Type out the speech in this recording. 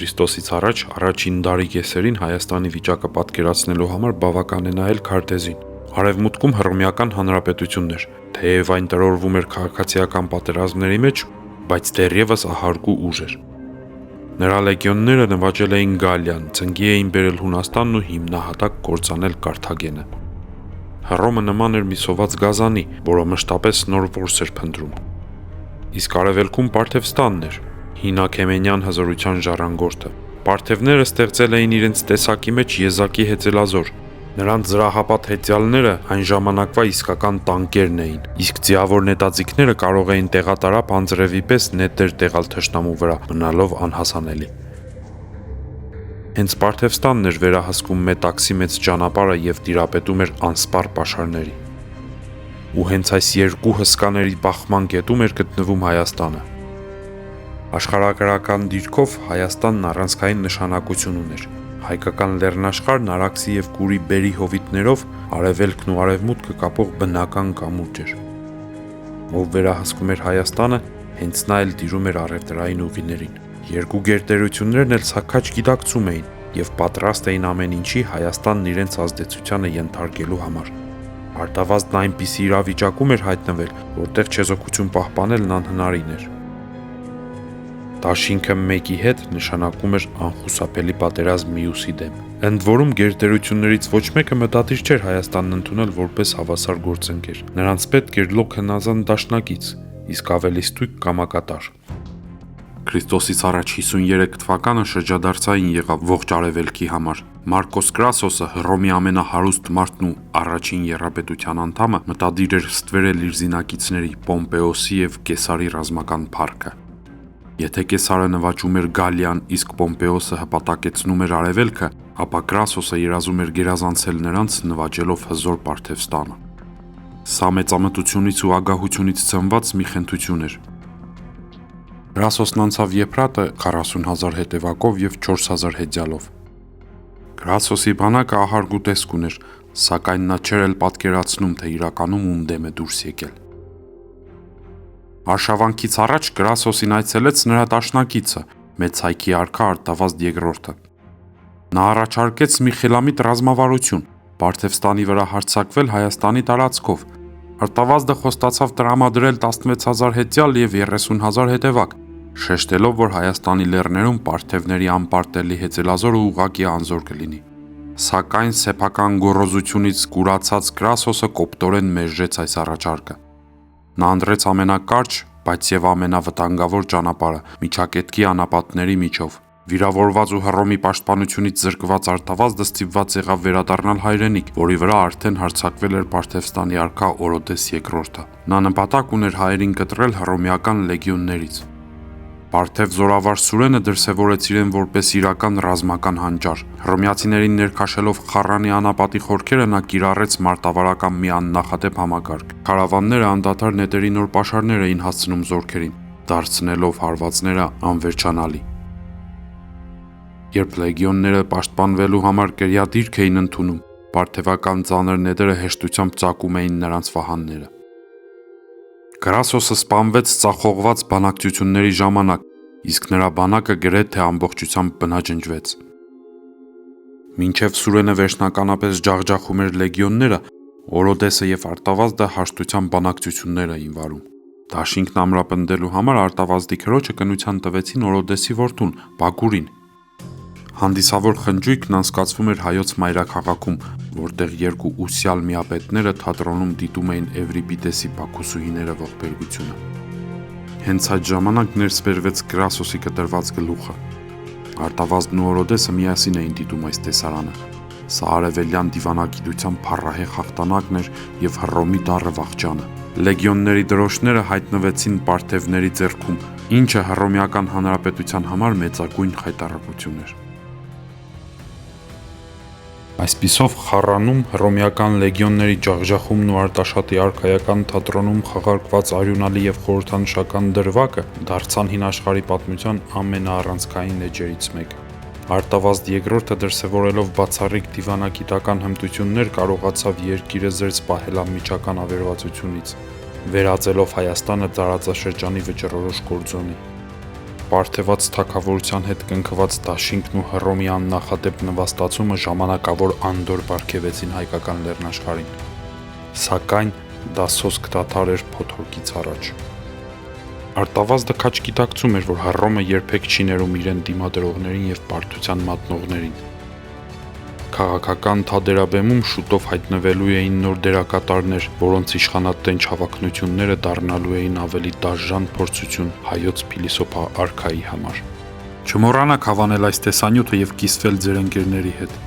Քրիստոսից առաջ առաջին դարի կեսերին Հայաստանի վիճակը պատկերացնելու համար բավական է նայել քարտեզին։ Արևմուտքում Հռոմեական Հանրապետությունն էր, թեև այն տրորվում էր քաղաքացիական պատերազմների մեջ, բայց դեռևս ահարկու ուժ էր։ Նրա լեգիոնները նվաճել էին Գալիան, ծնկի էին բերել Հունաստանն ու հիմնահատակ կործանել Կարթագենը։ Հռոմը նման էր մի սոված գազանի, որը մշտապես նոր որս էր փնտրում։ Իսկ արևելքում Պարթևստանն էր, հին Աքեմենյան հզորության ժառանգորդը։ Պարթևները ստեղծել էին իրենց տեսակի մեջ եզակի հեծելազոր։ Նրանց զրահապատ հեծյալները այն ժամանակվա իսկական տանկերն էին, իսկ ձիավոր նետաձիգները կարող էին տեղատարապ անձրևի պես նետեր տեղալ թշնամու վրա, մնալով անհասանելի։ Հենց Պարթևստանն էր վերահսկում Մետաքսի մեծ ճանապարհը եւ տիրապետում էր անսպառ պաշարների։ Ու հենց այս երկու հսկաների բախման կետում էր գտնվում Հայաստանը։ Աշխարհագրական դիրքով Հայաստանն առանցքային նշանակություն ուներ։ Հայկական լեռնաշխարհն Արաքսի եւ Կուրի բերի հովիտներով արևելքն ու արևմուտքը կապող բնական կամուրջ էր։ Ով վերահսկում էր Հայաստանը, հենց նա էլ տիրում էր առևտրային ուղիներին։ Երկու գերտերություններն էլ սաքաչ գիտակցում էին եւ պատրաստ էին ամեն ինչի Հայաստանն իրենց ազդեցությանը ենթարկելու համար։ Արտավազդն այնպիսի իրավիճակում էր հայտնվել, որտեղ չեզոքություն պահպանելն անհնարին էր։ Դաշինքը մեկի հետ նշանակում էր անխուսափելի պատերազմ մյուսի դեմ։ Ընդ որում գերտերություններից ոչ մեկը մտադիր չէր Հայաստանն ընդունել որպես հավասար գործընկեր։ Նրանց պետք էր լոկ հնազանդ դաշնակից, իսկ ավելի ստույգ կամակատար։ Քրիստոսից առաջ 53 թվականը շրջադարձային եղավ ողջ արևելքի համար։ Մարկոս Կրասոսը, Հռոմի ամենահարուստ մարդն ու առաջին եռապետության անդամը, մտադիր էր ստվերել իր զինակիցների Պոմպեոսի եւ Կեսարի ռազմական փառքը։ Եթե Կեսարը նվաճում էր Գալիան, իսկ Պոմպեոսը հպատակեցնում էր արևելքը, ապա Կրասոսը երազում էր գերազանցել նրանց նվաճելով հզոր Պարթևստանը։ Սա մեծամտությունից ու ագահությունից ծնված մի խնդություն էր։ Կրասոսն անցավ Եփրատը 40,000 հետևակով եւ 4,000 հեծյալով։ Կրասոսի բանակը ահարգու տեսք ուներ, սակայն նա չէր էլ պատկերացնում, թե իրականում ում դեմ է դուրս եկել։ Արշավանքից առաջ Կրասոսին այցելեց նրա դաշնակիցը, մեծ հայքի արքա Արտավազդ II-ը։ Նա առաջարկեց մի խելամիտ ռազմավարություն, Պարթևստանի վրա հարձակվել Հայաստանի տարածքով։ Արտավազդը խոստացավ տրամադրել 16,000 հեծյալ եւ 30,000 հետևակ, շեշտելով, որ Հայաստանի լեռներում պարթևների անպարտելի հեծելազորը ուղղակի անզոր կլինի։ Սակայն սեփական գոռոզությունից կուրացած Կրասոսը կոպտորեն մերժեց այս առաջարկը։ Նա ընտրեց ամենակարճ, բայց եւ ամենավտանգավոր ճանապարհը՝ միջակետքի անապատների միջով։ Վիրավորված ու Հռոմի պաշտպանությունից զրկված Արտավազդը ստիպված եղավ վերադառնալ հայրենիք, որի վրա արդեն հարձակվել էր Պարթևստանի արքա Օրոդես II-ը։ Նա նպատակ ուներ հայերին կտրել հռոմեական լեգիոններից։ Պարթև զորավար Սուրենը դրսևորեց իրեն որպես իրական ռազմական հանճար։ Հռոմեացիներին ներքաշելով Խառանի անապատի խորքերը նա կիրառեց մարտավարական մի աննախադեպ համակարգ։ Քարավանները անդադար նետերի նոր պաշարներ էին հասցնում զորքերին, դարձնելով հարվածները անվերջանալի։ Երբ լեգիոնները պաշտպանվելու համար կրյա դիրք էին ընդունում, պարթևական ծանր նետերը հեշտությամբ ծակում էին նրանց վահանները։ Կրասոսը սպանվեց ծախողված բանակցությունների ժամանակ, իսկ նրա բանակը գրեթե ամբողջությամբ բնաջնջվեց։ Մինչև Սուրենը վերջնականապես ջախջախում էր լեգիոնները, Օրոդեսը եւ Արտավազդը հաշտությամբ բանակցություններ էին վարում։ Դաշինքն ամրապնդելու համար Արտավազդի քրոջը կնության տվեցին Օրոդեսի որդուն՝ Բակուրին։ Հանդիսավոր խնջույքն անցկացվում էր հայոց մայրաքաղաքում, որտեղ երկու ուսյալ միապետները թատրոնում դիտում էին Էվրիպիդեսի Բաքոսուհիները ողբերգությունը։ Հենց այդ ժամանակ ներս բերվեց Կրասոսի կտրված գլուխը։ Արտավազդն ու Օրոդեսը միասին էին դիտում այս տեսարանը։ Սա արևելյան դիվանագիտության փառահեղ հաղթանակն էր եւ Հռոմի դառը վախճանը։ Լեգիոնների դրոշները հայտնվեցին պարթևների ձեռքում, ինչը Հռոմեական Հանրապետության համար մեծագույն խայտառակություն էր։ Այսպիսով Խառանում հռոմեական լեգիոնների ջախջախումն ու Արտաշատի արքայական թատրոնում խաղարկված արյունալի եւ խորհրդանշական դրվագը դարձան հին աշխարհի պատմության ամենաառանցքային էջերից մեկը։ Արտավազդ II-ը դրսևորելով բացառիկ դիվանագիտական հմտություններ կարողացավ երկիրը զերծ պահել անմիջական ավերվածությունից, վերածելով Հայաստանը տարածաշրջանի վճռորոշ գործոնի։ պարթեված թագավորության հետ կնքված դաշինքն ու Հռոմի աննախադեպ նվաստացումը ժամանակավոր անդորր պարգևեցին հայկական լեռնաշխարհին։ Սակայն դա սոսկ դադար էր փոթորկից առաջ։ Արտավազդը քաջ գիտակցում էր, որ Հռոմը երբեք չի ներում իրեն դիմադրողներին և պարտության մատնողներին։ Քաղաքական թադերաբեմում շուտով հայտնվելու էին նոր դերակատարներ, որոնց իշխանատենչ հավակնությունները դառնալու էին ավելի դաժան փորձություն հայոց փիլիսոփա արքայի համար։ Չմոռանաք հավանել այս տեսանյութը և կիսվել ձեր ընկերների հետ։